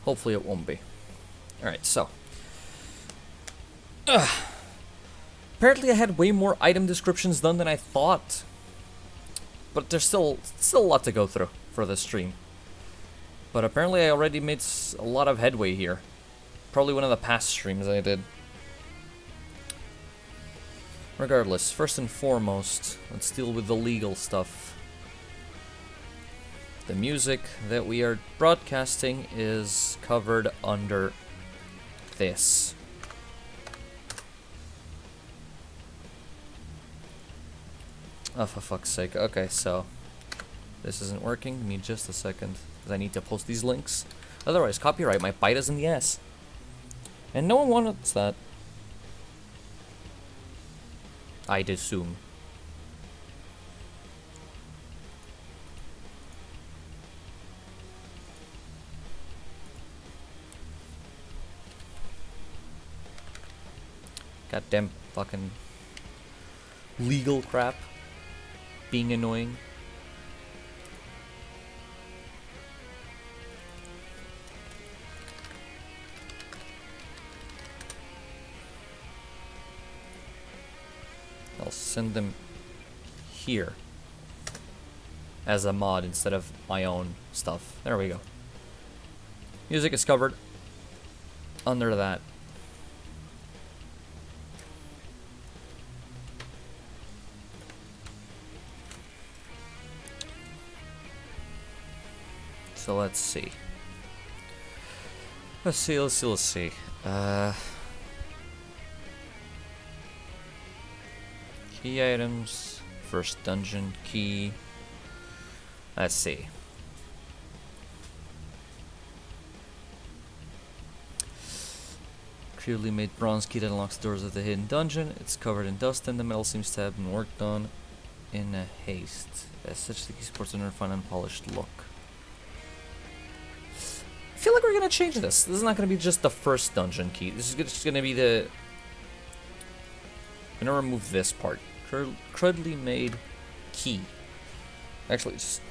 Hopefully it won't be. Alright, so. Apparently I had way more item descriptions done than I thought. But there's still a lot to go through for this stream. But apparently I already made a lot of headway here. Probably one of the past streams I did. Regardless, first and foremost, let's deal with the legal stuff. The music that we are broadcasting is covered under this. Oh, for fuck's sake. Okay, so this isn't working. Give me just a second, because I need to post these links. Otherwise, copyright might bite us in the ass. And no one wants that. I'd assume. Goddamn fucking legal crap. Being annoying. I'll send them here as a mod instead of my own stuff. There we go. Music is covered under that. So let's see. Let's see. Key items, first dungeon key. Let's see. Clearly made bronze key that unlocks doors of the hidden dungeon. It's covered in dust and the metal seems to have been worked on in a haste. As such, the key supports a refined and polished look. I feel like we're gonna change this. This is not gonna be just the first dungeon key. This is just gonna be the... I'm gonna remove this part. Crudely made key. Actually, just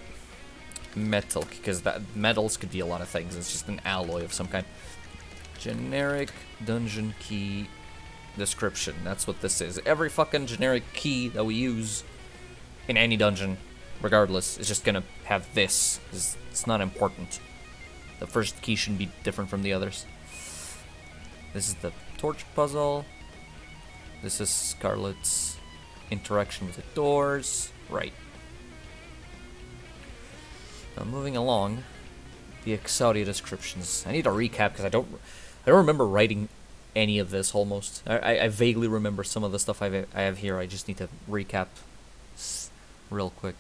metal, because that metals could be a lot of things. It's just an alloy of some kind. Generic dungeon key description. That's what this is. Every fucking generic key that we use in any dungeon, regardless, is just gonna have this. It's not important. The first key shouldn't be different from the others. This is the torch puzzle. This is Scarlet's interaction with the doors. Right. Now moving along, the EKSAURIA descriptions. I need to recap because I don't remember writing any of this almost. I vaguely remember some of the stuff I have here. I just need to recap real quick.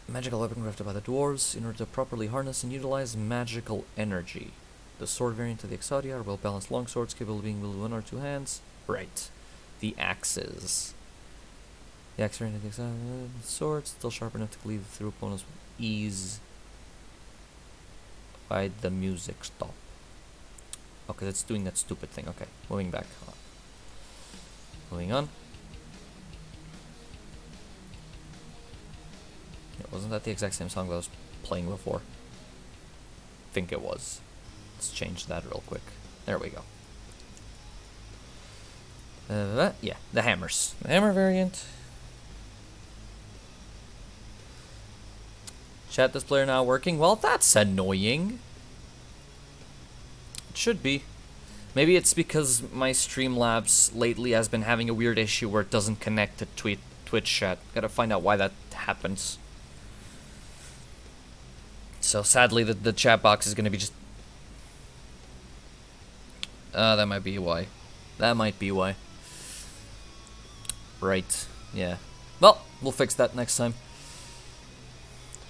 Magical weapon crafted by the dwarves in order to properly harness and utilize magical energy. The sword variant of the EKSAURIA are well-balanced longswords capable of being wielded with one or two hands. Right. The axes. The axe variant of the EKSAURIA sword, still sharp enough to cleave through opponents with ease. Why'd the music stop? Okay, it's doing that stupid thing. Okay, moving back. Moving on. Wasn't that the exact same song that I was playing before? I think it was. Let's change that real quick. There we go. Yeah, the hammers. The hammer variant. Chat display now working. Well, that's annoying. It should be. Maybe it's because my Streamlabs lately has been having a weird issue where it doesn't connect to Twitch chat. Gotta find out why that happens. So sadly, the chat box is gonna be just... that might be why. That might be why. Right, yeah. Well, we'll fix that next time.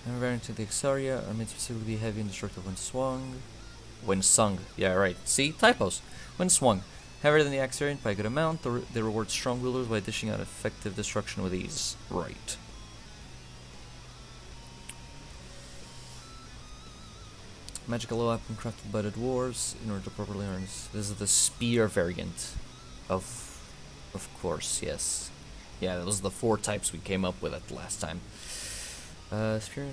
And variant to the EKSAURIA are made specifically to be heavy and destructive when swung. When sung, yeah, right. See, typos. When swung. Heavier than the axe variant by a good amount, they reward strong wielders by dishing out effective destruction with ease. Right. Magical weapon crafted by the dwarves in order to properly harness. This is the spear variant. Of course, yes. Yeah, those are the 4 types we came up with at the last time. Spear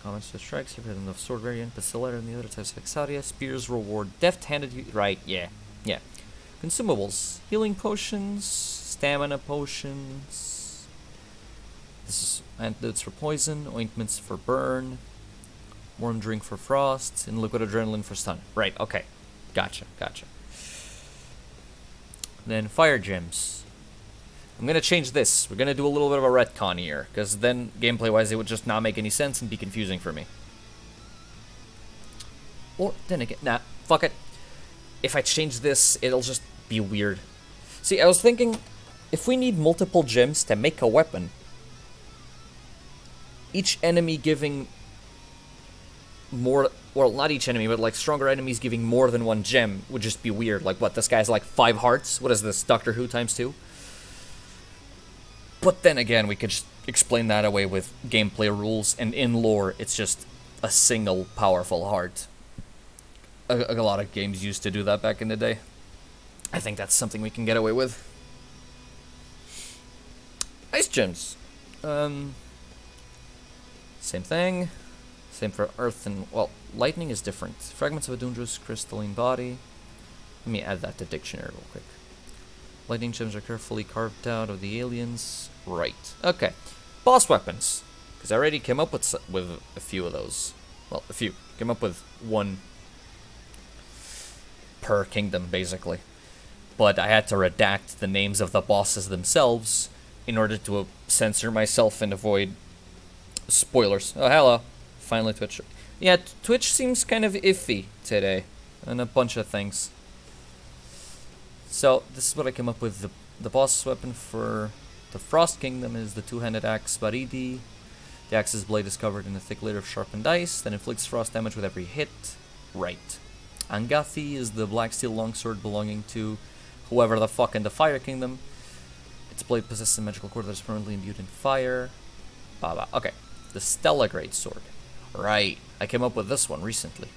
Comments to strikes, you've heard enough sword variant, but still better than the other types of EKSAURIA. Spears reward deft-handed right, yeah. Consumables. Healing potions, stamina potions. This is antidotes for poison, ointments for burn, warm drink for frost, and liquid adrenaline for stun. Right, okay. Gotcha. Then fire gems. I'm gonna change this. We're gonna do a little bit of a retcon here, because then gameplay-wise it would just not make any sense and be confusing for me. Or, then again, nah, fuck it. If I change this, it'll just be weird. See, I was thinking, if we need multiple gems to make a weapon, each enemy giving more, well, not each enemy, but like stronger enemies giving more than one gem would just be weird. Like, what, this guy's like 5 hearts? What is this, Doctor Who times 2? But then again, we could just explain that away with gameplay rules, and in lore, it's just a single powerful heart. A lot of games used to do that back in the day. I think that's something we can get away with. Ice gems. Same thing. Same for earth and, well, lightning is different. Fragments of a dangerous crystalline body. Let me add that to dictionary real quick. Lightning gems are carefully carved out of the aliens. Right. Okay. Boss weapons. Because I already came up with a few of those. Well, a few. Came up with one per kingdom, basically. But I had to redact the names of the bosses themselves in order to censor myself and avoid spoilers. Oh, hello. Finally, Twitch. Yeah, Twitch seems kind of iffy today. And a bunch of things. So, this is what I came up with. The boss weapon for the Frost Kingdom is the two-handed axe Baridi. The axe's blade is covered in a thick layer of sharpened ice that inflicts frost damage with every hit. Right. Angathi is the black steel longsword belonging to whoever the fuck in the Fire Kingdom. Its blade possesses a magical cord that is permanently imbued in fire. Okay. The Stella greatsword. Right. I came up with this one recently,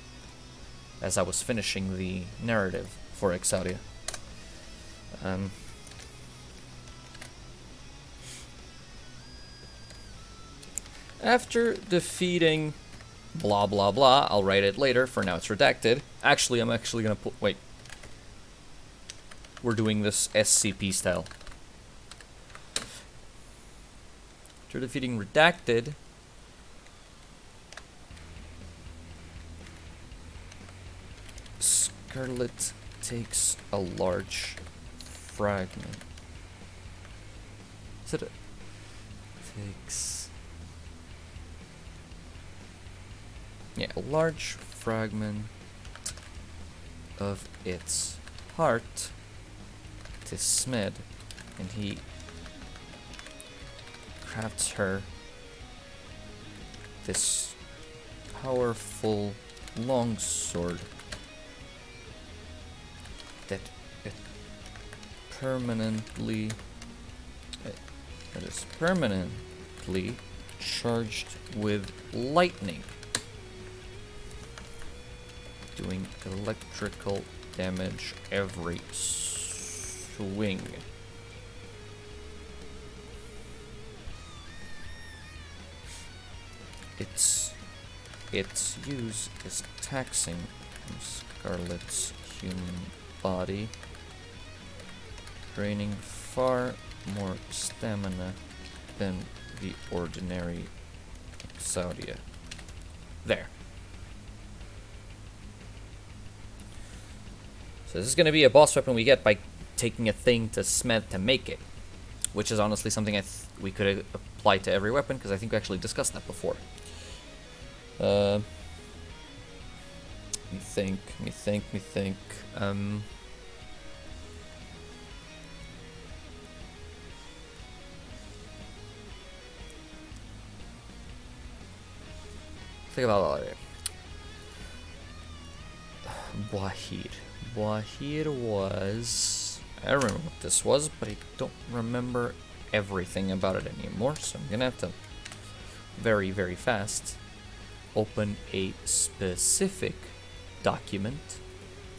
as I was finishing the narrative for EKSAURIA. After defeating blah blah blah, I'll write it later, for now it's redacted. Actually, I'm actually gonna put, wait. We're doing this SCP style. After defeating redacted, Scarlet takes a large fragment. Is it takes... yeah, a large fragment of its heart to Smid, and he crafts her this powerful longsword that is permanently charged with lightning, doing electrical damage every swing. Its use is taxing on Scarlet's human body, draining far more stamina than the ordinary EKSAURIA. There. So this is going to be a boss weapon we get by taking a thing to Smith to make it, which is honestly something we could apply to every weapon, because I think we actually discussed that before. Let me think. Think about that. Wahir was... I remember what this was, but I don't remember everything about it anymore, so I'm gonna have to very, very fast open a specific document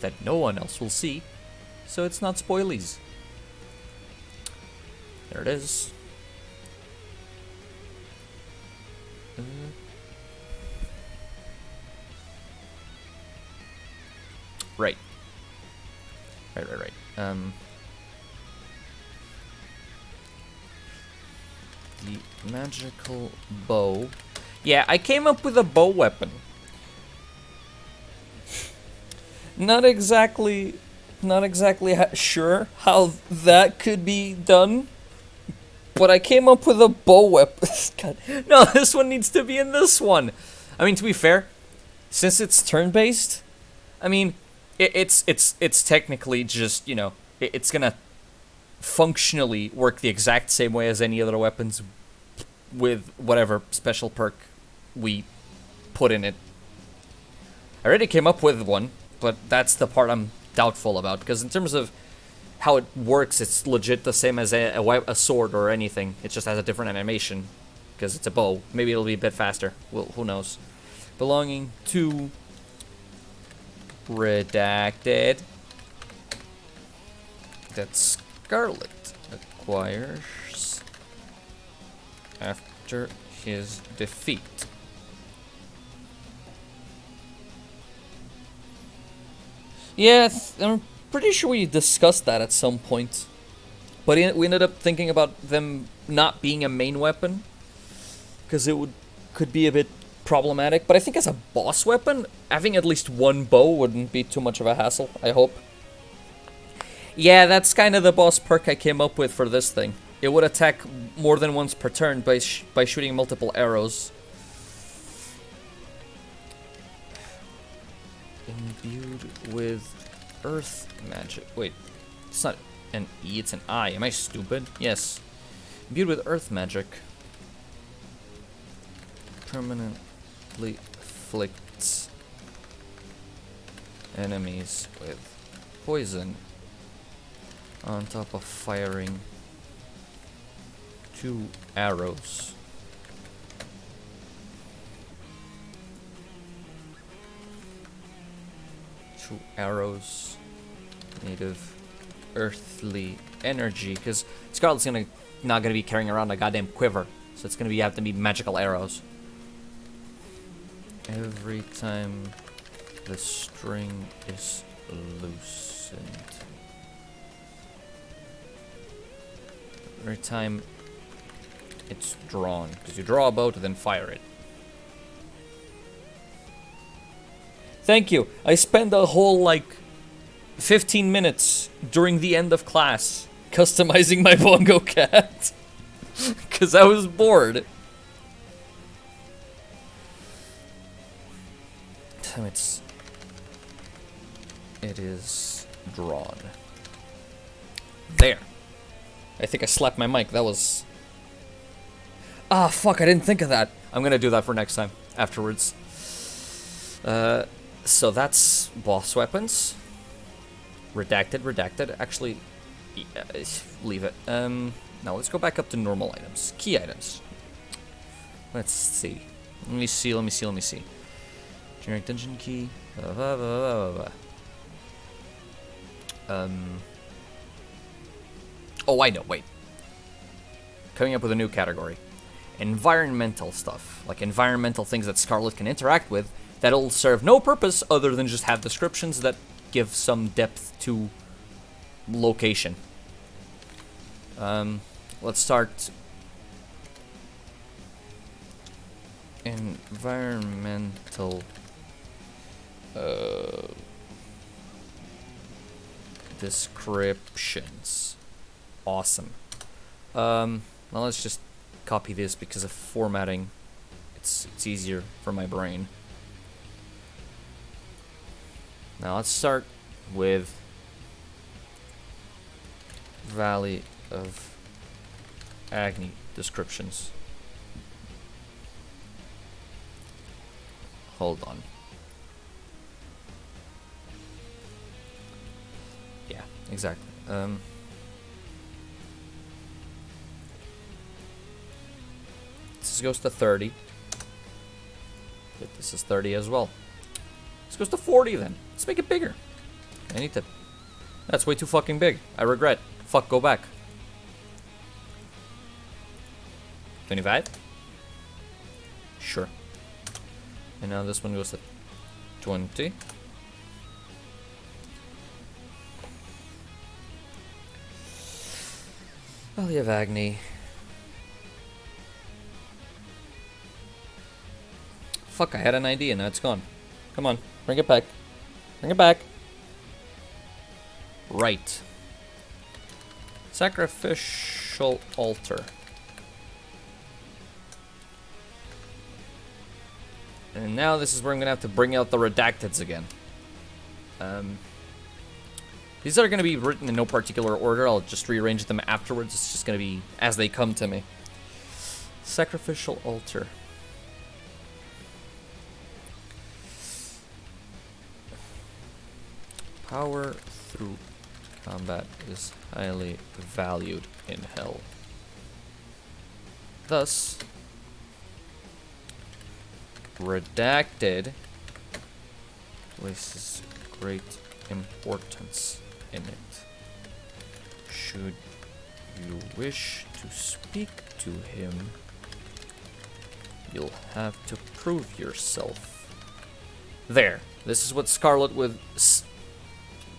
that no one else will see, so it's not spoilies. There it is. Right. Right. The magical bow. Yeah, I came up with a bow weapon. Not exactly sure how that could be done, but I came up with a bow weapon. God. No, this one needs to be in this one. I mean, to be fair, since it's turn-based, I mean, it's technically just, you know, it's gonna functionally work the exact same way as any other weapons with whatever special perk we put in it. I already came up with one, but that's the part I'm doubtful about, because in terms of how it works, it's legit the same as a sword or anything. It just has a different animation, because it's a bow. Maybe it'll be a bit faster. Well, who knows. Belonging to Redacted. That Scarlet acquires after his defeat. Yeah, I'm pretty sure we discussed that at some point. But we ended up thinking about them not being a main weapon, because it could be a bit problematic. But I think as a boss weapon, having at least one bow wouldn't be too much of a hassle, I hope. Yeah, that's kind of the boss perk I came up with for this thing. It would attack more than once per turn by shooting multiple arrows. Imbued with earth magic. Wait, it's not an E, it's an I. Am I stupid? Yes. Imbued with earth magic. Permanently afflicts enemies with poison on top of firing 2 arrows. Arrows made of earthly energy, because Scarlet's not gonna be carrying around a goddamn quiver, so it's gonna have to be magical arrows. Every time the string is loosened. Every time it's drawn, because you draw a bow to then fire it. Thank you. I spent a whole, like, 15 minutes during the end of class customizing my bongo cat. Because I was bored. So it is drawn. There. I think I slapped my mic. That was... Ah, fuck, I didn't think of that. I'm gonna do that for next time, afterwards. So that's boss weapons. Redacted. Actually, leave it. Now let's go back up to normal items. Key items. Let's see. Let me see. Generic dungeon key. Oh, I know, wait. Coming up with a new category. Environmental stuff. Like environmental things that Scarlet can interact with that'll serve no purpose other than just have descriptions that give some depth to location. Let's start. Environmental descriptions. Awesome. Well, let's just copy this because of formatting. It's easier for my brain. Now let's start with Valley of Agni descriptions. Hold on. Yeah, exactly. This goes to 30. This is 30 as well. This goes to 40 then. Let's make it bigger. I need to... That's way too fucking big. I regret. Fuck, go back. 25? Sure. And now this one goes to 20. Valley of Agni. Fuck, I had an idea, now it's gone. Come on, bring it back. Bring it back. Right. Sacrificial altar. And now this is where I'm gonna have to bring out the redacteds again. These are gonna be written in no particular order. I'll just rearrange them afterwards. It's just gonna be as they come to me. Sacrificial altar. Power through combat is highly valued in hell. Thus, redacted places great importance in it. Should you wish to speak to him, you'll have to prove yourself. There. This is what Scarlet would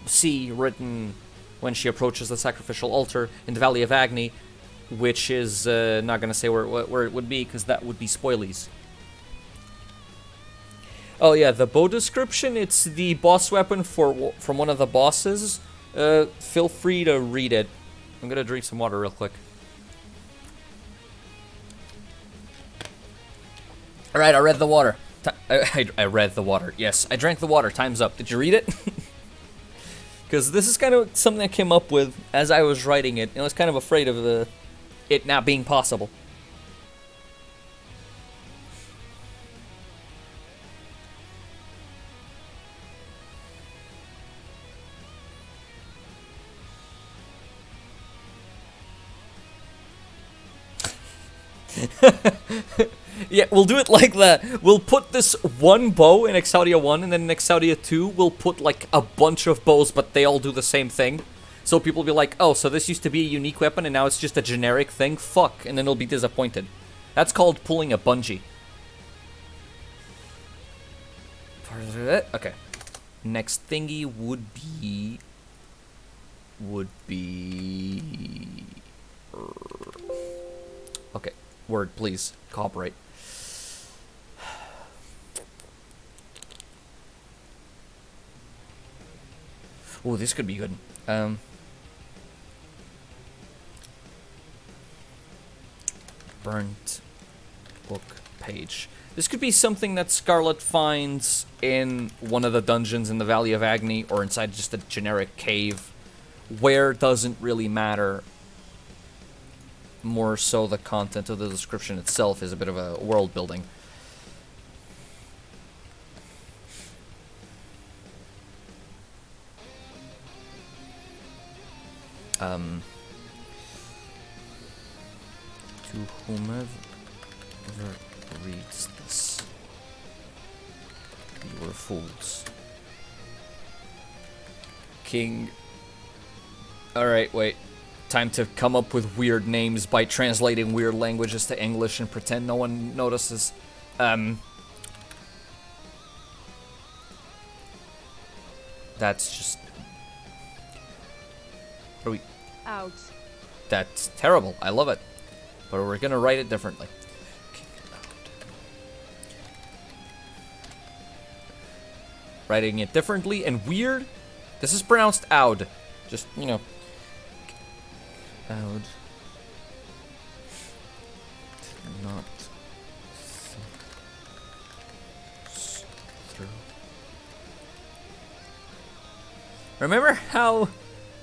see written when she approaches the sacrificial altar in the Valley of Agni, which is not going to say where it would be, because that would be spoilies. Oh yeah, the bow description, it's the boss weapon from one of the bosses. Feel free to read it. I'm gonna drink some water real quick. Alright, I read the water. I read the water. Yes, I drank the water. Time's up. Did you read it? Because this is kind of something I came up with as I was writing it. I was kind of afraid of it not being possible. Yeah, we'll do it like that. We'll put this one bow in EKSAURIA 1, and then in EKSAURIA 2, we'll put like a bunch of bows, but they all do the same thing. So people will be like, oh, so this used to be a unique weapon, and now it's just a generic thing? Fuck. And then they'll be disappointed. That's called pulling a bungee. Okay. Next thingy would be... Okay. Word, please. Cooperate. Oh, this could be good. Burnt book page. This could be something that Scarlet finds in one of the dungeons in the Valley of Agni, or inside just a generic cave. Where doesn't really matter. More so the content of the description itself is a bit of a world building. To whomever reads this, you are fools. King. Alright, wait. Time to come up with weird names by translating weird languages to English and pretend no one notices. That's just... What are we... Out. That's terrible. I love it. But we're gonna write it differently. Writing it differently and weird. This is pronounced Aud. Just, you know. Aud. Not through. Remember how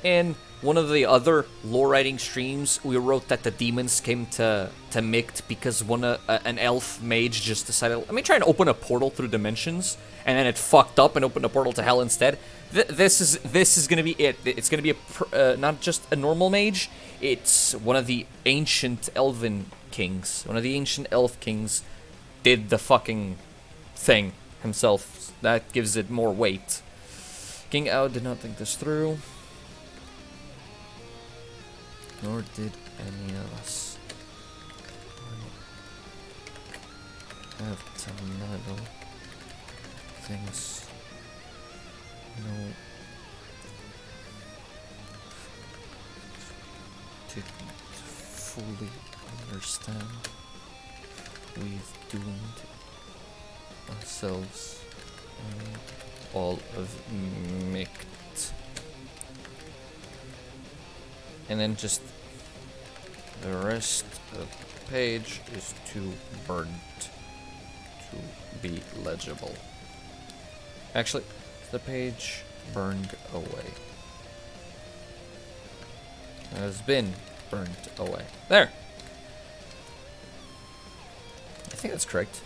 in one of the other lore writing streams we wrote that the demons came to Mikt because an elf mage just decided, let me try and open a portal through dimensions, and then it fucked up and opened a portal to hell instead. This is gonna be it. It's gonna be not just a normal mage. It's one of the ancient elven kings. One of the ancient elf kings did the fucking thing himself. That gives it more weight. King Aud did not think this through. Nor did any of us. I have to meddle things. No. Didn't fully understand, we've doomed ourselves and all of Mikt. And then just the rest of the page is too burnt to be legible. Actually, the page burned away. Has been burnt away. There! I think that's correct.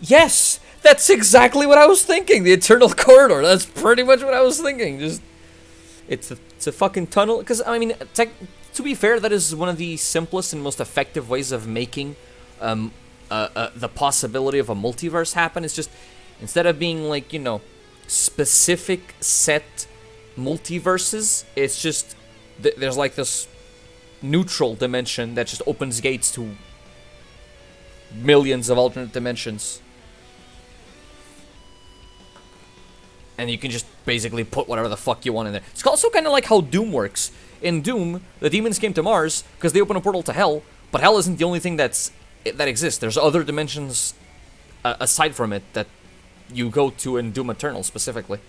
Yes! That's exactly what I was thinking! The Eternal Corridor! That's pretty much what I was thinking. Just... It's a fucking tunnel. Because, I mean, to be fair, that is one of the simplest and most effective ways of making the possibility of a multiverse happen. It's just, instead of being like, you know, specific set multiverses, it's just, there's like this neutral dimension that just opens gates to millions of alternate dimensions. And you can just basically put whatever the fuck you want in there. It's also kind of like how Doom works. In Doom, the demons came to Mars because they open a portal to Hell, but Hell isn't the only thing that exists. There's other dimensions aside from it that you go to in Doom Eternal specifically.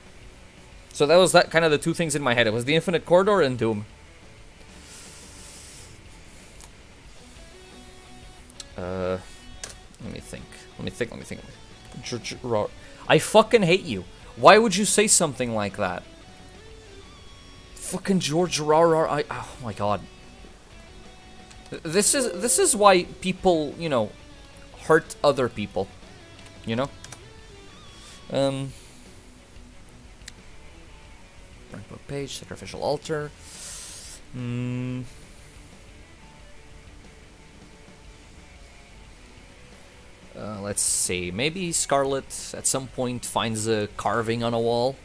So that was kind of the two things in my head. It was the Infinite Corridor and Doom. Let me think. I fucking hate you. Why would you say something like that? Fucking George Rar. Oh my god. This is why people, you know, hurt other people. You know? Burnt book page, sacrificial altar. Let's see. Maybe Scarlet at some point finds a carving on a wall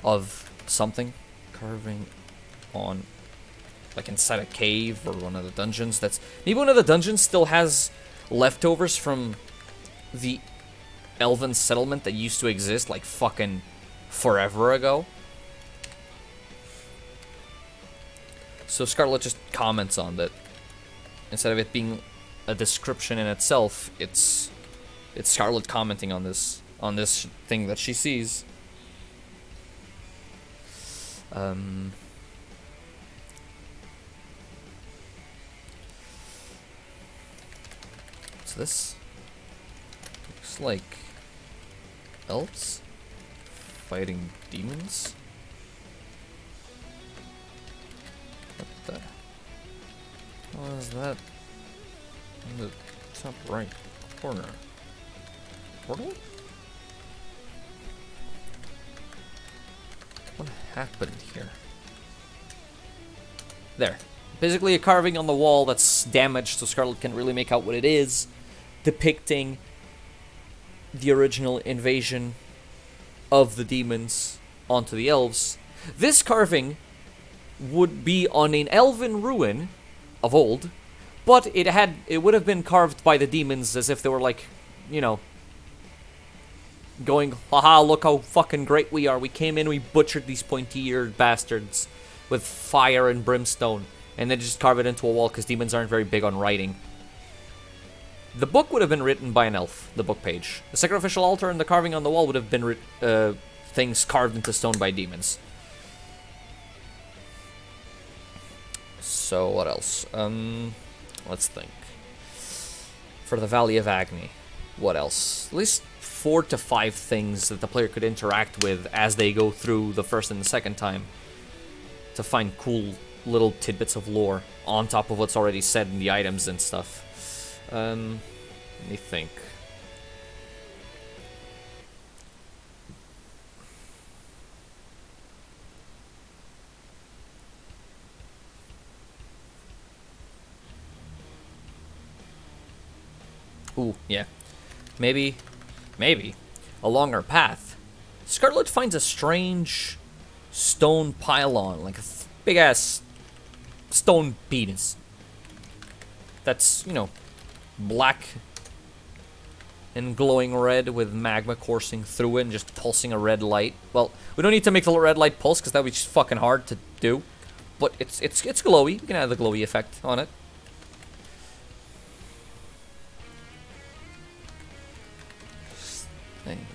of something. Carving on, like inside a cave or one of the dungeons. Maybe one of the dungeons still has leftovers from the elven settlement that used to exist like fucking forever ago. So Scarlet just comments on that. Instead of it being a description in itself, it's Scarlet commenting on this thing that she sees. So this looks like elves fighting demons. What the? What is that? In the top right corner. Portal? What happened here? There. Basically a carving on the wall that's damaged so Scarlet can't really make out what it is, depicting the original invasion of the demons onto the elves. This carving would be on an elven ruin of old, but it would have been carved by the demons as if they were like, you know, going, haha, look how fucking great we are. We came in, we butchered these pointy-eared bastards with fire and brimstone, and then just carve it into a wall because demons aren't very big on writing. The book would have been written by an elf, the book page. The sacrificial altar and the carving on the wall would have been things carved into stone by demons. So, what else? Let's think. For the Valley of Agni, what else? At least 4 to 5 things that the player could interact with as they go through the first and the second time to find cool little tidbits of lore on top of what's already said in the items and stuff. Let me think. Ooh, yeah. Maybe, along her path, Scarlet finds a strange stone pylon, like a big-ass stone penis. That's, you know, black and glowing red with magma coursing through it and just pulsing a red light. Well, we don't need to make the red light pulse because that would be just fucking hard to do. but it's glowy. You can add the glowy effect on it. Thing.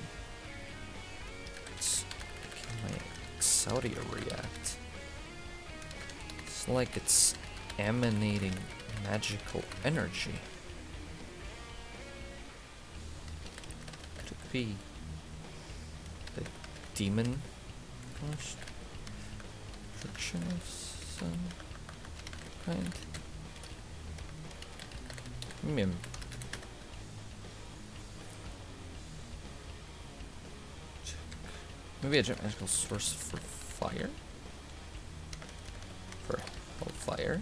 It's making my EKSAURIA react. It's like it's emanating magical energy. Could it be the demon construction of some kind? Maybe a magical source for fire? For fire?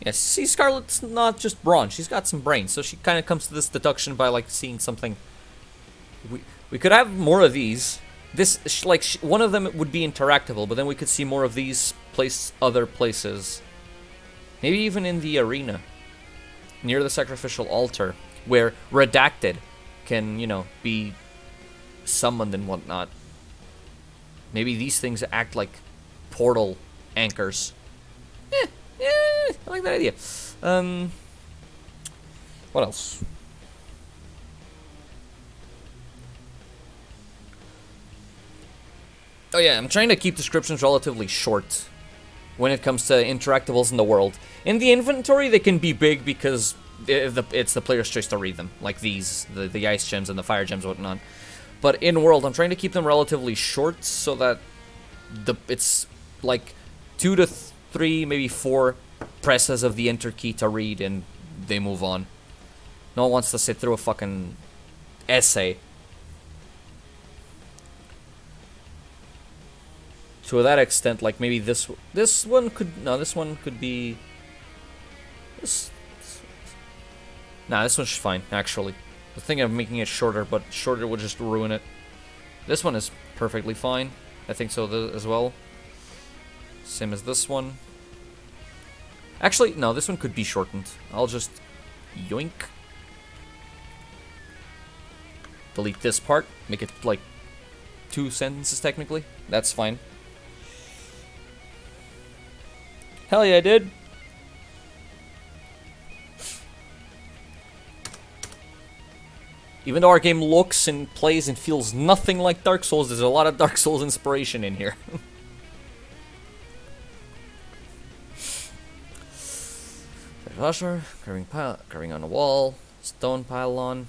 Yeah, see, Scarlet's not just brawn, she's got some brains, so she kind of comes to this deduction by, like, seeing something. We could have more of these. This, one of them would be interactable, but then we could see more of these placed other places. Maybe even in the arena, near the sacrificial altar, where Redacted can, you know, be summoned and whatnot. Maybe these things act like portal anchors. I like that idea. What else? Oh yeah, I'm trying to keep descriptions relatively short when it comes to interactables in the world. In the inventory, they can be big because it's the player's choice to read them, like these, the ice gems and the fire gems and whatnot. But in world, I'm trying to keep them relatively short so that it's like 2 to 3, maybe 4 presses of the enter key to read, and they move on. No one wants to sit through a fucking essay. To that extent, like maybe this one could be this. Nah, this one's fine actually. The thing of making it shorter, but shorter would just ruin it. This one is perfectly fine. I think so as well. Same as this one. Actually, no, this one could be shortened. I'll just yoink. Delete this part. Make it like 2 sentences technically. That's fine. Hell yeah, dude. Even though our game looks and plays and feels nothing like Dark Souls, there's a lot of Dark Souls inspiration in here. Usher, carving on a wall, stone pylon.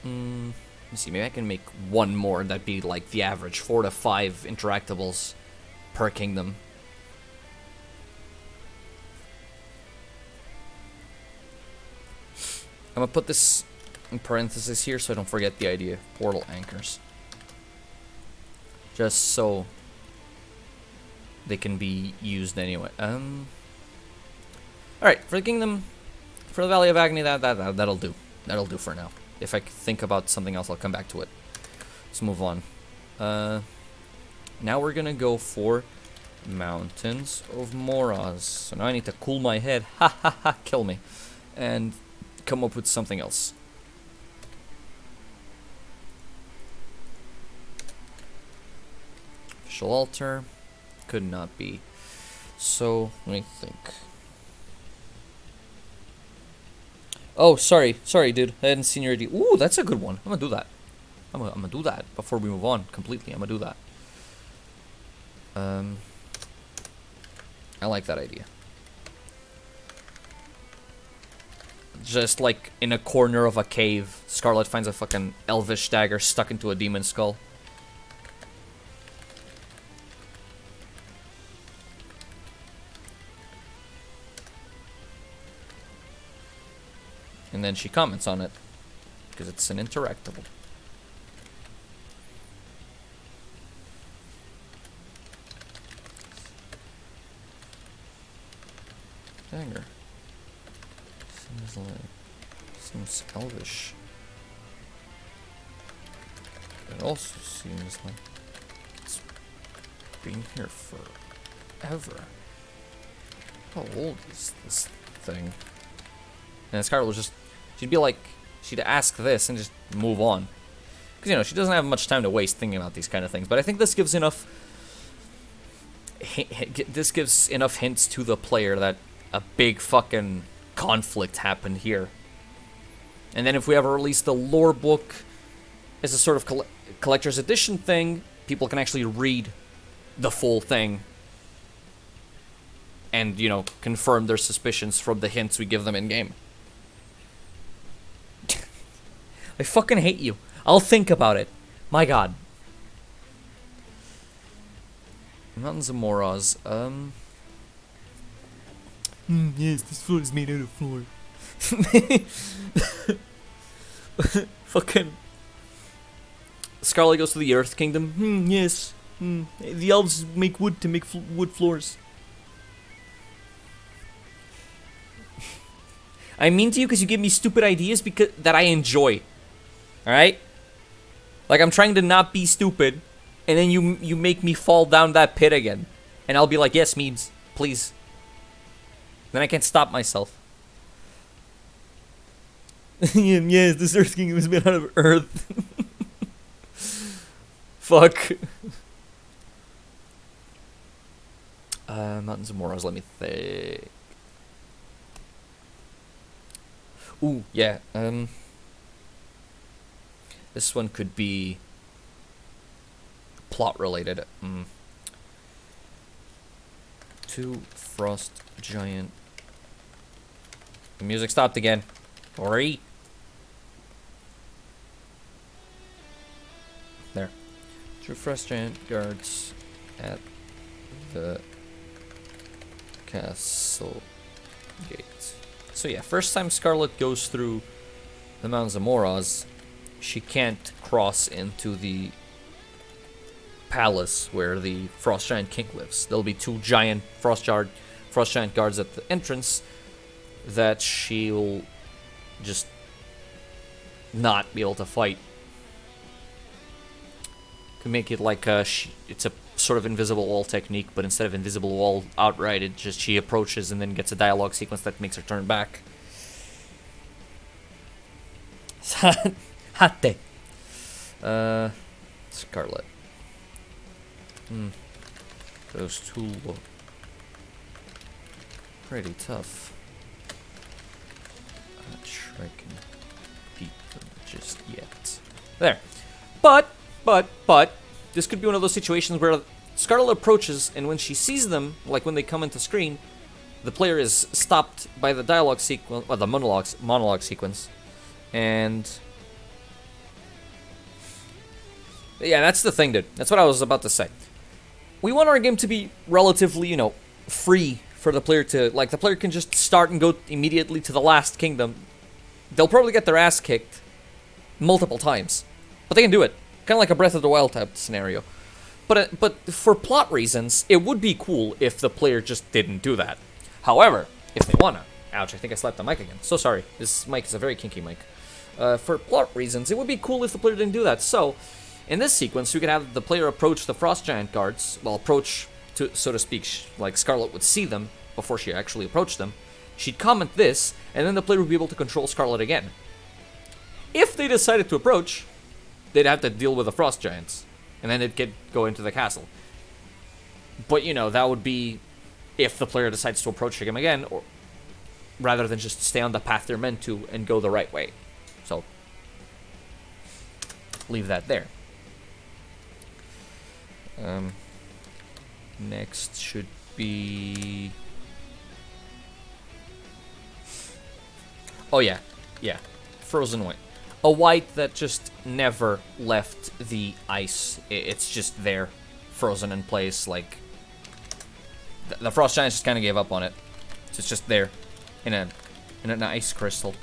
Let me see, maybe I can make one more. That'd be like the average, 4 to 5 interactables per kingdom. I'm gonna put this in parentheses here so I don't forget the idea. Portal anchors. Just so they can be used anyway. Alright, for the kingdom, for the Valley of Agony, that'll do. That'll do for now. If I think about something else, I'll come back to it. Let's move on. Now we're gonna go for Mountains of Moraz. So now I need to cool my head. Ha ha ha, kill me. And come up with something else. Official altar. Could not be. So, let me think. Oh, sorry, dude. I hadn't seen your idea. Ooh, that's a good one. I'm gonna do that. I'm gonna do that before we move on completely. I'm gonna do that. I like that idea. Just like in a corner of a cave, Scarlet finds a fucking elvish dagger stuck into a demon skull. And then she comments on it, because it's an interactable. Dagger. Seems elvish. It also seems like it's been here forever. How old is this thing? And Scarlet was just, she'd be like, she'd ask this and just move on. Because, you know, she doesn't have much time to waste thinking about these kind of things. But I think this gives enough this gives enough hints to the player that a big fucking conflict happened here. And then if we ever release the lore book as a sort of collector's edition thing, people can actually read the full thing and, you know, confirm their suspicions from the hints we give them in-game. I fucking hate you. I'll think about it. My god. Mountains of Moraz. Yes, this floor is made out of floor. Fucking Scarlet goes to the Earth Kingdom. Yes. The elves make wood to make wood floors. I mean to you because you give me stupid ideas that I enjoy. Alright? Like, I'm trying to not be stupid, and then you make me fall down that pit again. And I'll be like, yes, Meads, please. Then I can't stop myself. Yes, this Earth Kingdom is made out of earth. Fuck. Mountains of Moraz, let me think. Ooh, yeah, this one could be plot related. Two frost giant. The music stopped again. Sorry. There. Two frost giant guards at the castle gate. So yeah, first time Scarlet goes through the Mountains of Moraz, she can't cross into the palace where the Frost Giant King lives. There'll be two giant Frost Giant guards at the entrance that she'll just not be able to fight. Could make it like it's a sort of invisible wall technique, but instead of invisible wall outright, it just she approaches and then gets a dialogue sequence that makes her turn back. Hate. Scarlet. Those two look pretty tough. I'm not sure I can beat them just yet. There. But, this could be one of those situations where Scarlet approaches, and when she sees them, like when they come into screen, the player is stopped by the dialogue sequence, or the monologue sequence, and yeah, that's the thing, dude. That's what I was about to say. We want our game to be relatively, you know, free for the player to, like, the player can just start and go immediately to the last kingdom. They'll probably get their ass kicked multiple times, but they can do it. Kind of like a Breath of the Wild type scenario. But for plot reasons, it would be cool if the player just didn't do that. However, if they wanna... Ouch, I think I slapped the mic again. So sorry. This mic is a very kinky mic. For plot reasons, it would be cool if the player didn't do that. So, in this sequence, we could have the player approach the Frost Giant guards. Well, approach, to, so to speak, like Scarlet would see them before she actually approached them. She'd comment this, and then the player would be able to control Scarlet again. If they decided to approach, they'd have to deal with the Frost Giants, and then they'd go into the castle. But, you know, that would be if the player decides to approach him again, or rather than just stay on the path they're meant to and go the right way. So, leave that there. Next should be... Oh yeah, frozen white. A white that just never left the ice. It's just there, frozen in place, like... The Frost Giants just kind of gave up on it. So it's just there, in an ice crystal.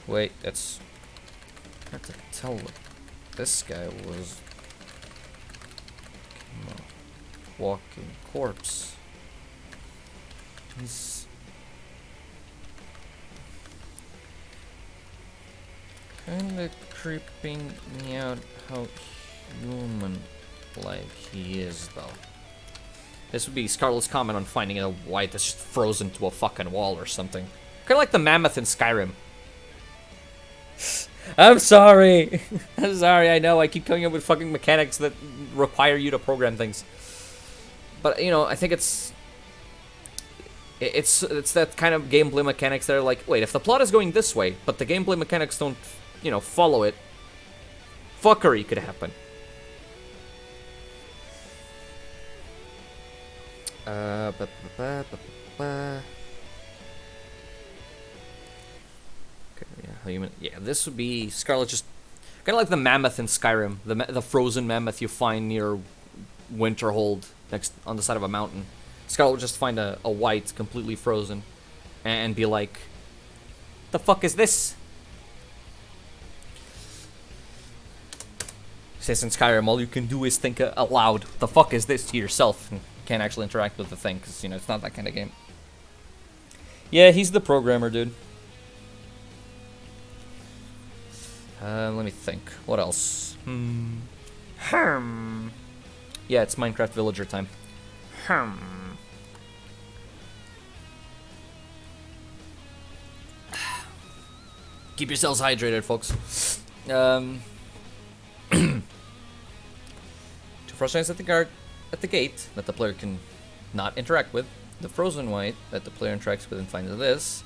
Wait, that's... I have to tell what this guy was. Walking corpse. He's... kinda creeping me out how human-like he is, though. This would be Scarlet's comment on finding a white that's just frozen to a fucking wall or something. Kinda like the mammoth in Skyrim. I'm sorry. I'm sorry. I know I keep coming up with fucking mechanics that require you to program things. But you know, I think it's that kind of gameplay mechanics that are like, wait, if the plot is going this way, but the gameplay mechanics don't, you know, follow it, fuckery could happen. Okay, yeah, this would be Scarlet, just kind of like the mammoth in Skyrim, the frozen mammoth you find near Winterhold, next on the side of a mountain. Scarlet would just find a white, completely frozen, and be like, "The fuck is this?" Since in Skyrim, all you can do is think aloud, "The fuck is this?" to yourself. You can't actually interact with the thing, because, you know, it's not that kind of game. Yeah, he's the programmer, dude. Let me think. What else? Yeah, it's Minecraft villager time. Keep yourselves hydrated, folks. Two frost giants at the gate that the player can not interact with. The frozen white that the player interacts with and finds this.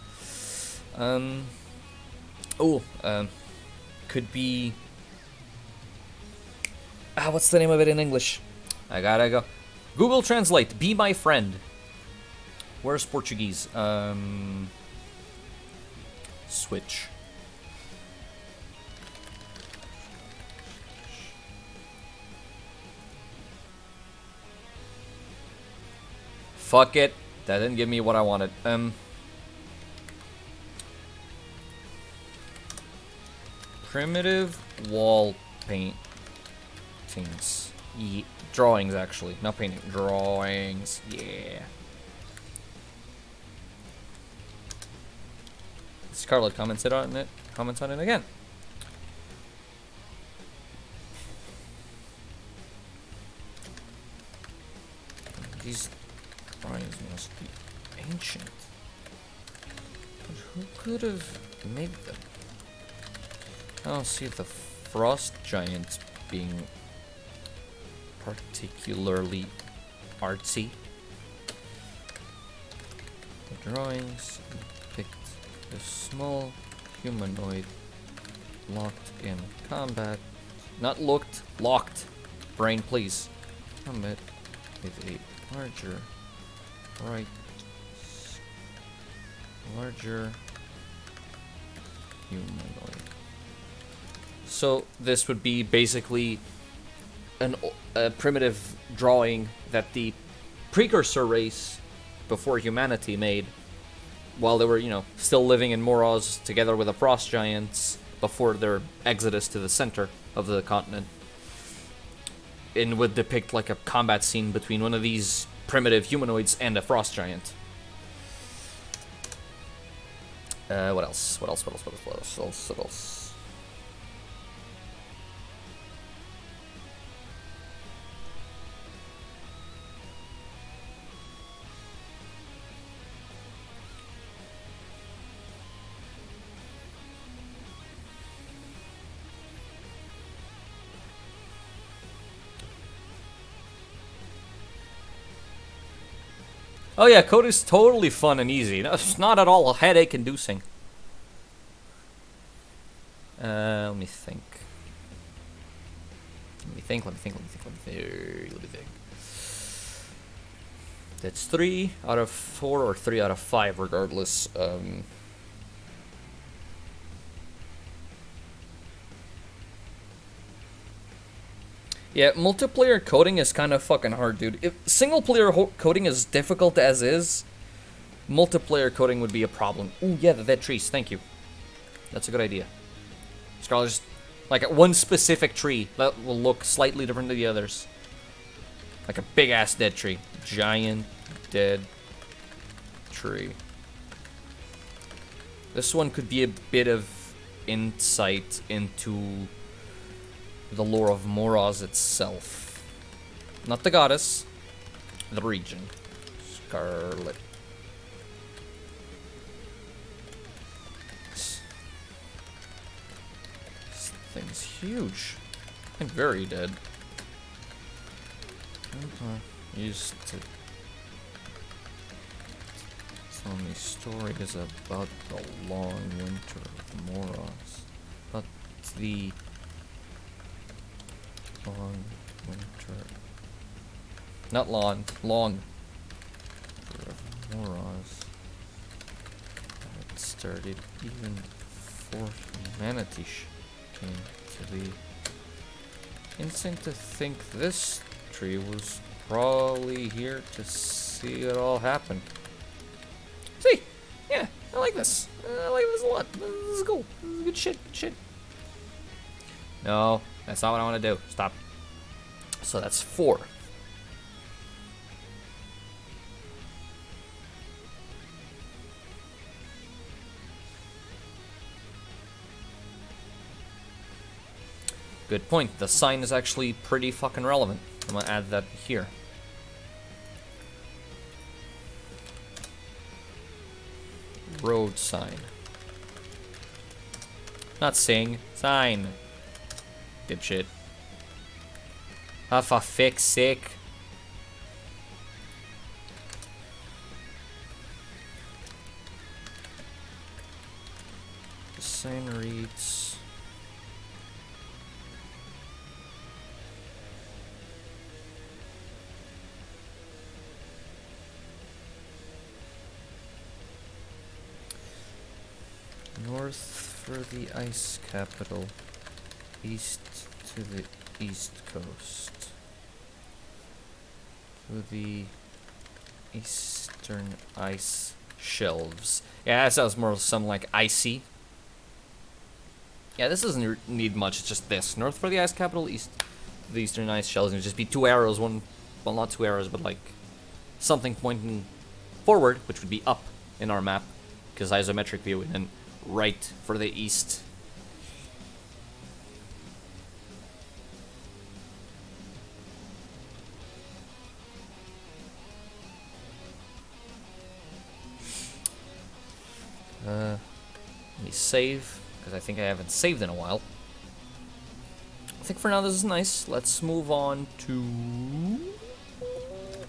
Could be. What's the name of it in English? I gotta go. Google Translate. Be my friend. Where's Portuguese? Switch. Fuck it. That didn't give me what I wanted. Primitive wall paintings. Drawings, actually. Not painting. Drawings. Yeah. Scarlet commented on it. Comments on it again. These drawings must be ancient. But who could have made them? I don't see the frost giant being particularly artsy. The drawings depict a small humanoid locked in combat. Not looked, locked. Brain, please. Combat with a larger humanoid. So this would be basically a primitive drawing that the precursor race before humanity made while they were, you know, still living in Moraz together with the frost giants before their exodus to the center of the continent. And would depict like a combat scene between one of these primitive humanoids and a frost giant. What else? What else? Oh yeah, code is totally fun and easy. No, it's not at all headache-inducing. Let me think. Let me think. That's 3 out of 4 or 3 out of 5, regardless. Yeah, multiplayer coding is kind of fucking hard, dude. If single player coding is difficult as is, multiplayer coding would be a problem. Ooh, yeah, the dead trees. Thank you. That's a good idea. Scholars, like one specific tree that will look slightly different than the others. Like a big ass dead tree. Giant dead tree. This one could be a bit of insight into the lore of Moraz itself. Not the goddess, the region. Scarlet. is huge. And very dead. Used to tell me stories about the long winter of Moros. But the long winter. Not long, long. Of Moros. It started even before humanity came to be. Insane to think this tree was probably here to see it all happen. See? Yeah, I like this. I like this a lot. This is cool. This is good shit, good shit. No, that's not what I want to do. Stop. So that's 4. Good point. The sign is actually pretty fucking relevant. I'm gonna add that here. Road sign. Not sing. Sign. Dipshit. Ah, for fuck's sake. The sign reads... North for the ice capital, east to the east coast, to the eastern ice shelves. Yeah, that sounds more something like icy. Yeah, this doesn't need much, it's just this. North for the ice capital, east to the eastern ice shelves, and it'd just be 2 arrows, one, well not 2 arrows, but like something pointing forward, which would be up in our map, because isometric view, and then right for the east. Let me save, because I think I haven't saved in a while. I think for now this is nice. Let's move on to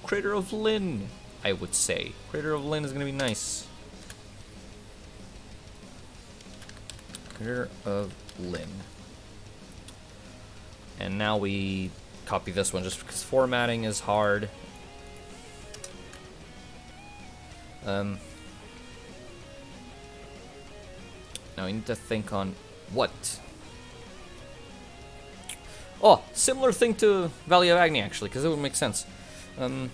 Crater of Lynn, I would say. Crater of Lynn is going to be nice. Crater of Lynn. And now we copy this one just because formatting is hard. Now we need to think on what. Oh, similar thing to Valley of Agni actually, because it would make sense. Gnome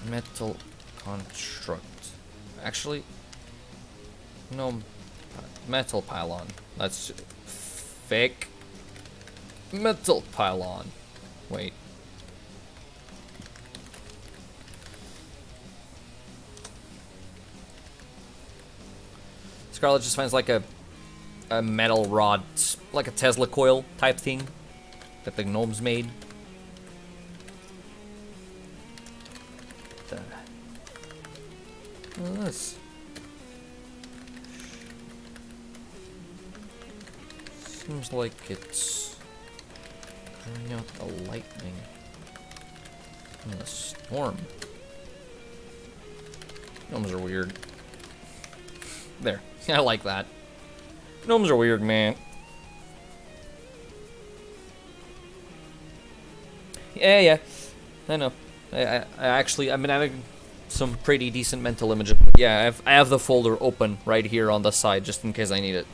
metal construct. Actually, gnome metal pylon. That's fake metal pylon. Wait. Scarlet just finds like a metal rod, like a Tesla coil type thing that the gnomes made. What is this? Seems like it's carrying out the lightning in the storm. Gnomes are weird. There. I like that. Gnomes are weird, man. Yeah. I know. I actually, I've been having some pretty decent mental images. Yeah, I have the folder open right here on the side just in case I need it.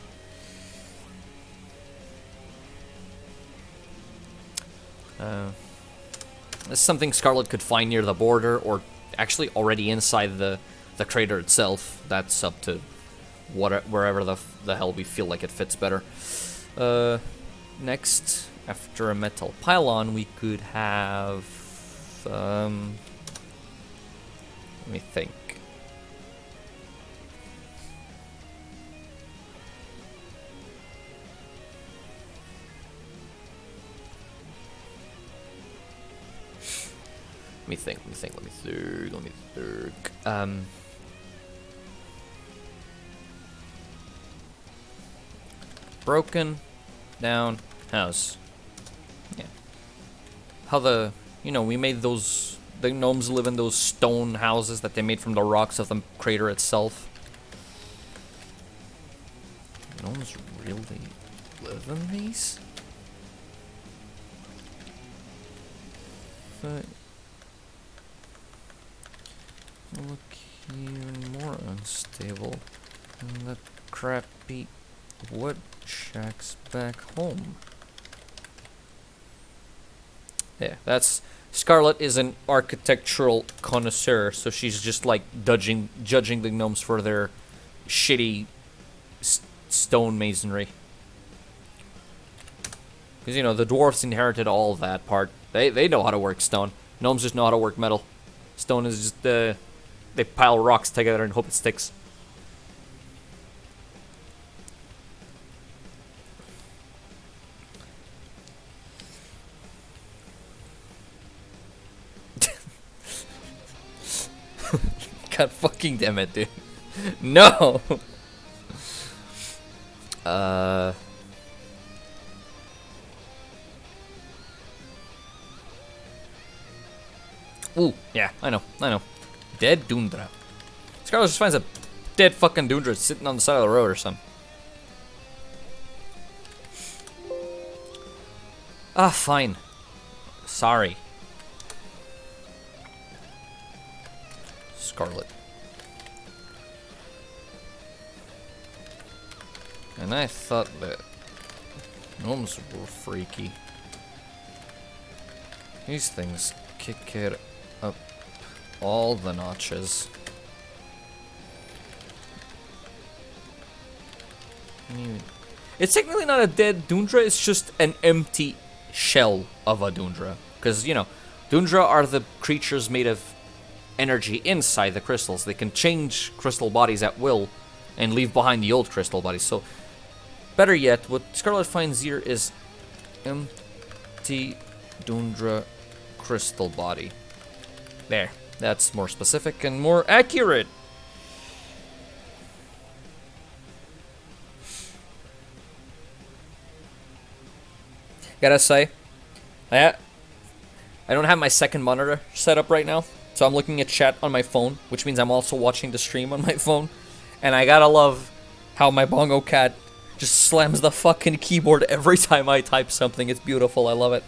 This is something Scarlet could find near the border, or actually already inside the crater itself. That's up to wherever the hell we feel like it fits better. Next, after a metal pylon, we could have. Let me think. Let me think. broken down house. Yeah. How we made those, the gnomes live in those stone houses that they made from the rocks of the crater itself. Gnomes really live in these? But look even more unstable than the crappy wood shacks back home. Yeah, that's... Scarlet is an architectural connoisseur, so she's just like judging the gnomes for their shitty stone masonry. Because, you know, the dwarves inherited all of that part. They know how to work stone. Gnomes just know how to work metal. Stone is just, they pile rocks together and hope it sticks. God fucking damn it, dude. No! Ooh, yeah, I know. Dead Dundra. Scarlet just finds a dead fucking Dundra sitting on the side of the road or something. Ah, fine. Sorry. Scarlet. And I thought that gnomes were freaky. These things kick it up all the notches. It's technically not a dead Dundra, it's just an empty shell of a Dundra. Because, you know, Dundra are the creatures made of energy inside the crystals. They can change crystal bodies at will and leave behind the old crystal bodies. So, better yet, what Scarlet finds here is empty Dundra crystal body. There. That's more specific and more accurate. Gotta say, I don't have my second monitor set up right now, so I'm looking at chat on my phone, which means I'm also watching the stream on my phone. And I gotta love how my bongo cat just slams the fucking keyboard every time I type something. It's beautiful. I love it.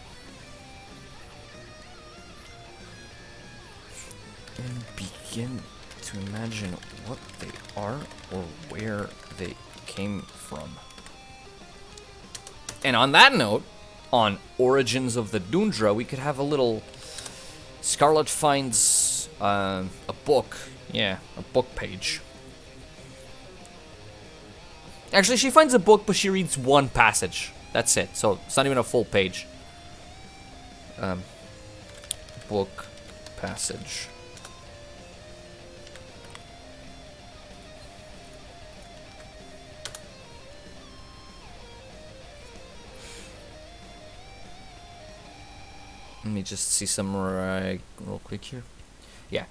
And begin to imagine what they are or where they came from. And on that note, on Origins of the Dundra, we could have a little... Scarlet finds a book. Yeah, a book page. Actually, she finds a book, but she reads one passage. That's it. So, it's not even a full page. Book passage. Let me just see some real quick here. Yeah.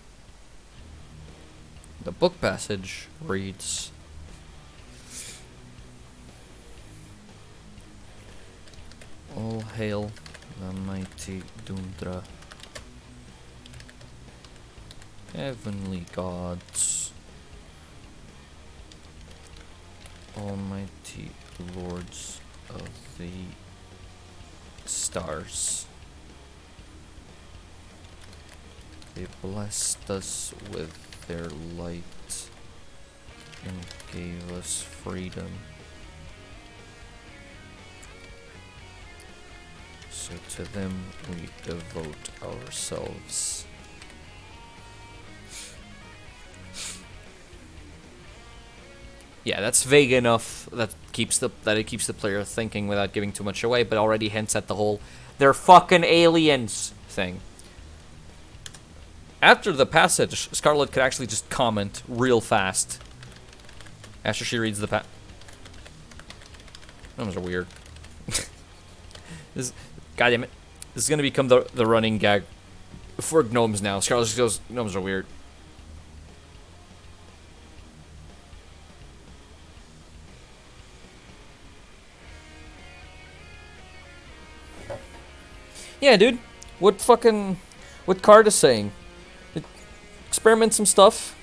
The book passage reads... All hail the mighty Dundra. Heavenly gods. Almighty lords of the stars. They blessed us with their light and gave us freedom. So to them we devote ourselves. Yeah, that's vague enough that it keeps the player thinking without giving too much away, but already hints at the whole "they're fucking aliens" thing. After the passage, Scarlet could actually just comment real fast. After she reads the Gnomes are weird. God damn it. This is gonna become the running gag for gnomes now. Scarlet just goes, gnomes are weird. Yeah, dude. What Card is saying? Experiment some stuff.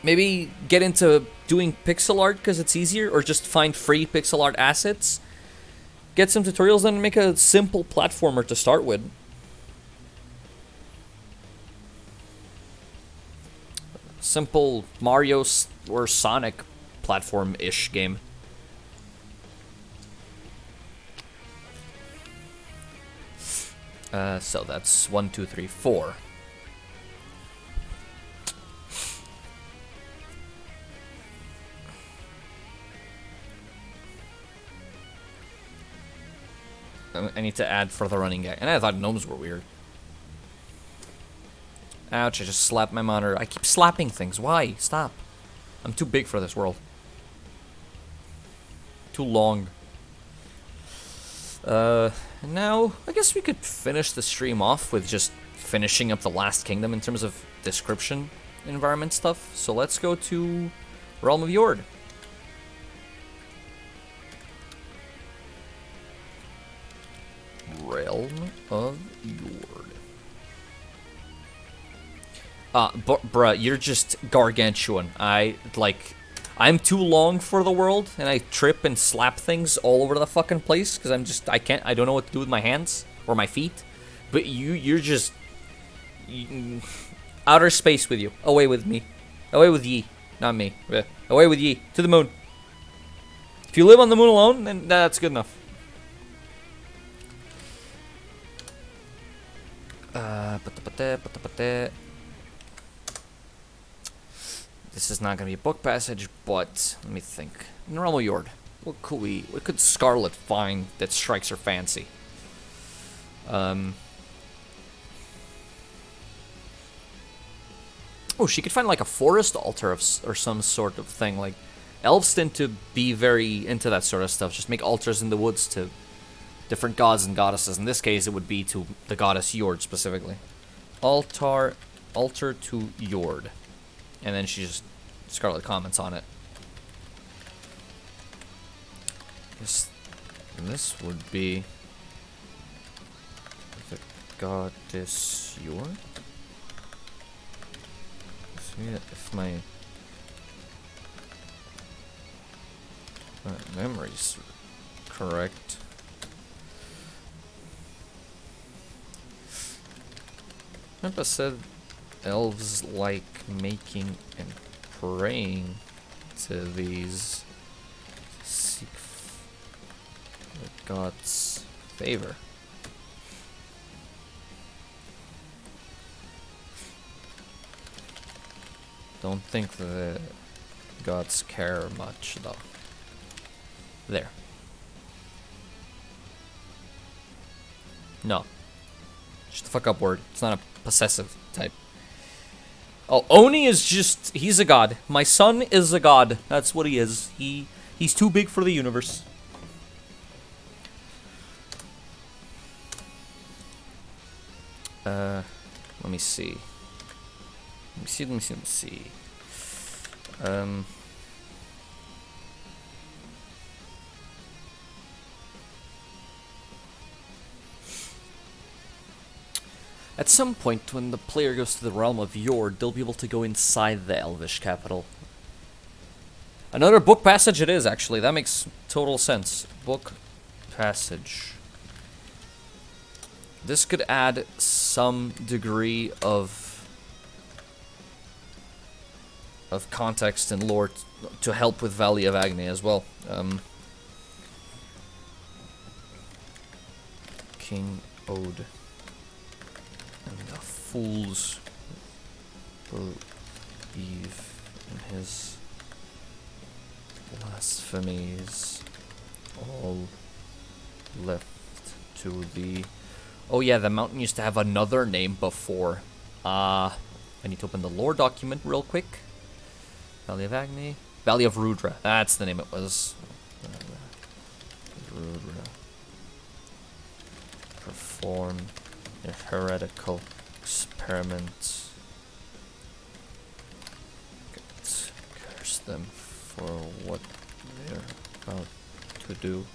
Maybe get into doing pixel art because it's easier, or just find free pixel art assets. Get some tutorials, then make a simple platformer to start with. Simple Mario or Sonic platform-ish game. So that's 1, 2, 3, 4. I need to add for the running gag. And I thought gnomes were weird. Ouch, I just slapped my monitor. I keep slapping things. Why? Stop. I'm too big for this world. Too long. Now, I guess we could finish the stream off with just finishing up the last kingdom in terms of description, environment stuff. So let's go to Realm of Yord. Realm of Yord. Bruh, you're just gargantuan. I'm too long for the world, and I trip and slap things all over the fucking place, because I don't know what to do with my hands, or my feet. But you're just... outer space with you. Away with me. Away with ye. Not me. Away with ye. To the moon. If you live on the moon alone, then that's good enough. This is not gonna be a book passage, but let me think. In Realm of Yord, what could Scarlet find that strikes her fancy? Oh, she could find like a forest altar or some sort of thing. Like, elves tend to be very into that sort of stuff. Just make altars in the woods to different gods and goddesses. In this case, it would be to the goddess Yord specifically. Altar to Yord. And then Scarlet comments on it. Guess this would be the goddess Yord. See if my memory's correct. Remember I said elves like making and praying to these seek the gods' favor. Don't think the gods care much though. There. No. Just the fuck up word. It's not a possessive type. Oh, Oni is just... he's a god. My son is a god. That's what he is. He's too big for the universe. Let me see. Let me see. At some point, when the player goes to the Realm of Yord, they'll be able to go inside the Elvish capital. Another book passage it is, actually. That makes total sense. Book passage. This could add some degree of context and lore to help with Valley of Agni as well. King Ode. And the fools believe in his blasphemies, all left to the... Oh yeah, the mountain used to have another name before. I need to open the lore document real quick. Valley of Agni. Valley of Rudra. That's the name it was. Rudra. Perform a heretical experiment. Curse them for what they're about to do.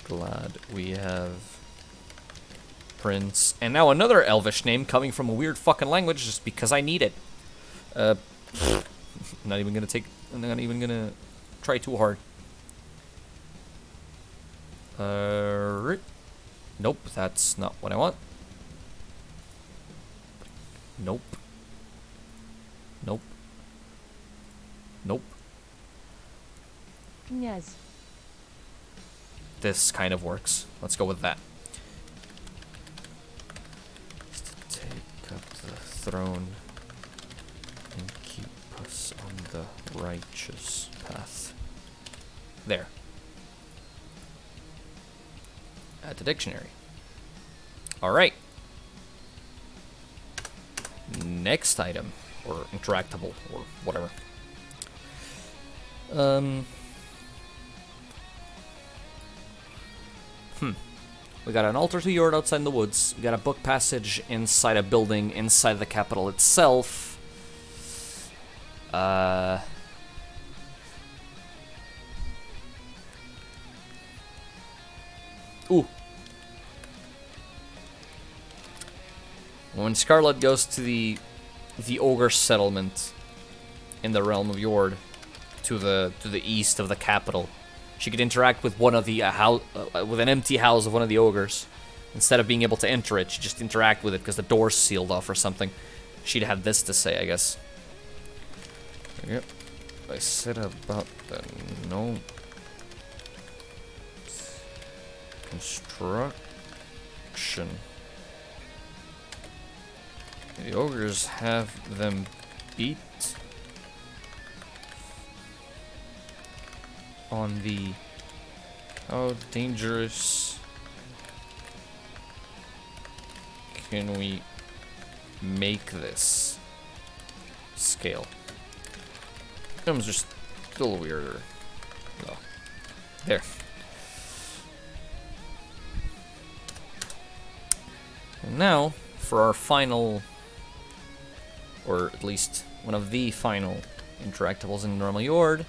glad we have Prince. And now another Elvish name coming from a weird fucking language just because I need it. I'm not even gonna try too hard. Nope, that's not what I want. Nope. Nope. Nope. Yes. This kind of works. Let's go with that. Just to take up the throne and keep us on the righteous path. There. Add to dictionary. Alright. Next item. Or interactable. Or whatever. We got an altar to Yord outside in the woods. We got a book passage inside a building inside the capital itself. Ooh. When Scarlet goes to the ogre settlement in the realm of Yord, to the east of the capital, she could interact with one of the with an empty house of one of the ogres. Instead of being able to enter it, she'd just interact with it because the door's sealed off or something. She'd have this to say, I guess. Yep. I said about the no construction. The ogres have them beat on the how dangerous can we make this scale? Becomes just still weirder. Oh. There. And now for our final, or at least one of the final interactables in normal Yord.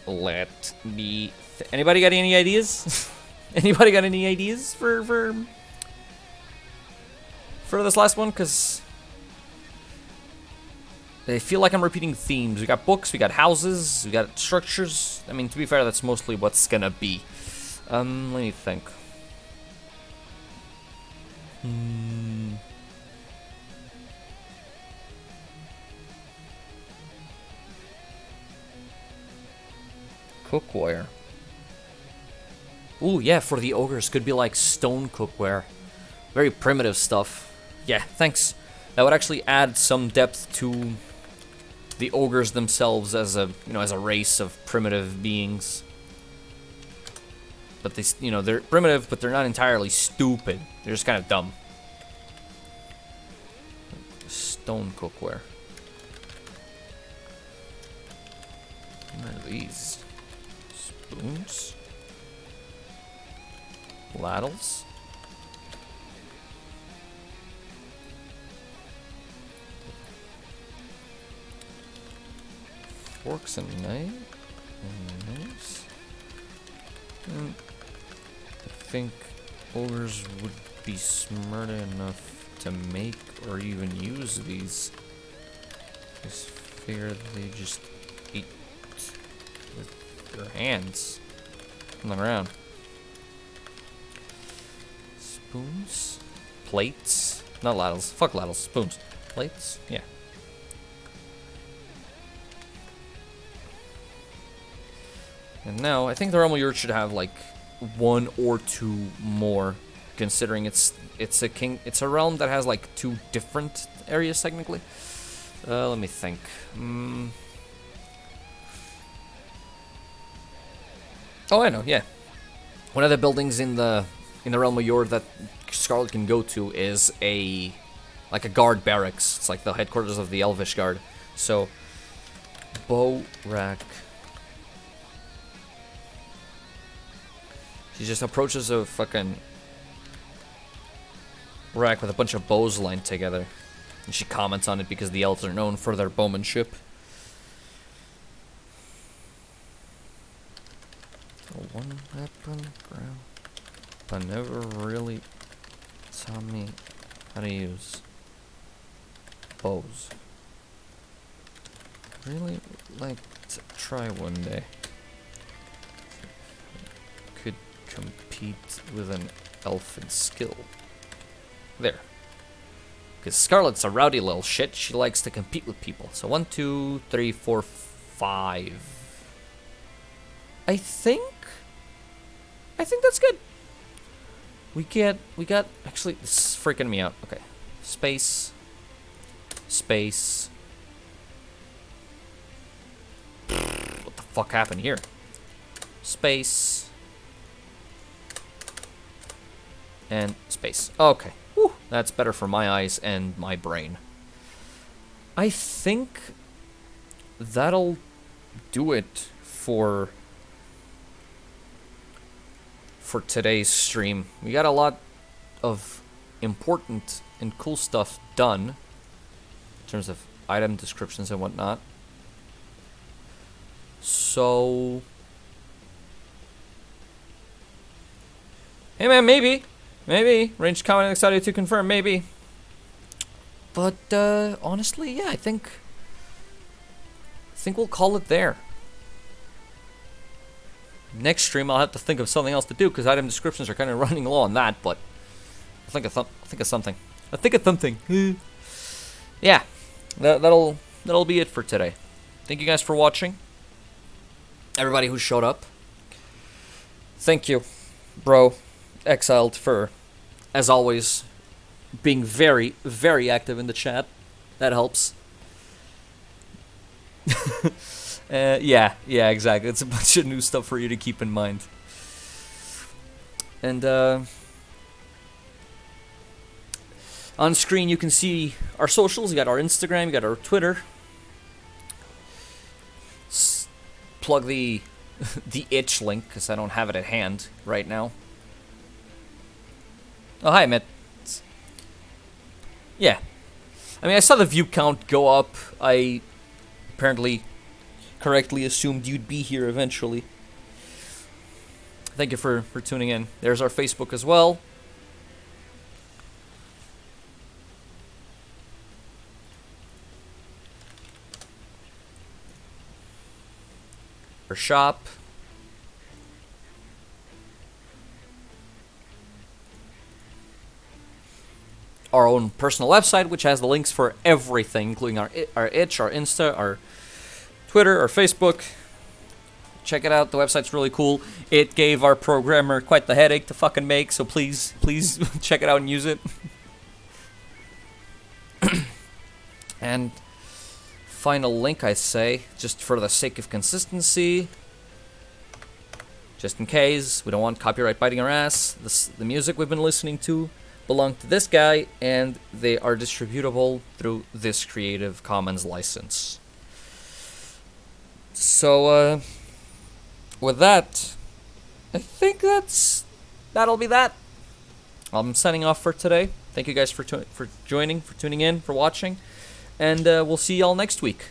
Let me. Anybody got any ideas? Anybody got any ideas for this last one? Because I feel like I'm repeating themes. We got books, we got houses, we got structures. I mean, to be fair, that's mostly what's gonna be. Let me think. Cookware. Ooh, yeah, for the ogres, could be like stone cookware. Very primitive stuff. Yeah, thanks. That would actually add some depth to the ogres themselves as a, as a race of primitive beings. But they, they're primitive, but they're not entirely stupid. They're just kind of dumb. Stone cookware. What are these? Spoons? Ladles? Forks and knives? I think ogres would be smart enough to make or even use these. Just figure they just eat with their hands on the ground. Spoons? Plates? Not ladles. Fuck ladles. Spoons. Plates? Yeah. And now, I think the Realm of Yurt should have like one or two more, considering it's a realm that has like two different areas technically. Let me think. Oh, I know. Yeah, one of the buildings in the Realm of Yord that Scarlet can go to is like a guard barracks. It's like the headquarters of the Elvish Guard. So, bow rack. She just approaches a fucking rack with a bunch of bows lined together. And she comments on it because the elves are known for their bowmanship. One weapon, bro. But never really taught me how to use bows. Really like to try one day. Could compete with an elf in skill. There. Because Scarlet's a rowdy little shit. She likes to compete with people. So 1, 2, 3, 4, 5. I think that's good. We got, actually, this is freaking me out. Okay. Space. Space. What the fuck happened here? Space. And space. Okay. Whew, that's better for my eyes and my brain. I think that'll do it for today's stream. We got a lot of important and cool stuff done in terms of item descriptions and whatnot. So, hey man, maybe ranged comment excited to confirm, maybe. But honestly, yeah, I think we'll call it there. Next stream, I'll have to think of something else to do because item descriptions are kind of running low on that. But I think of something. I think of something. Yeah, that'll be it for today. Thank you guys for watching. Everybody who showed up. Thank you, bro, Exiled, for, as always, being very, very active in the chat. That helps. Yeah, exactly. It's a bunch of new stuff for you to keep in mind. And on screen you can see our socials. You got our Instagram, you got our Twitter. Plug the itch link because I don't have it at hand right now. Oh, hi, Matt. Yeah. I mean, I saw the view count go up. I apparently correctly assumed you'd be here eventually. Thank you for tuning in. There's our Facebook as well. Our shop. Our own personal website, which has the links for everything, including our itch, our Insta, our Twitter, our Facebook. Check it out. The website's really cool. It gave our programmer quite the headache to fucking make, so please check it out and use it. And final link, I say, just for the sake of consistency, just in case we don't want copyright biting our ass. The music we've been listening to belong to this guy, and they are distributable through this Creative Commons license. So, with that, I think that'll be that. I'm signing off for today. Thank you guys for joining, for tuning in, for watching, and we'll see y'all next week.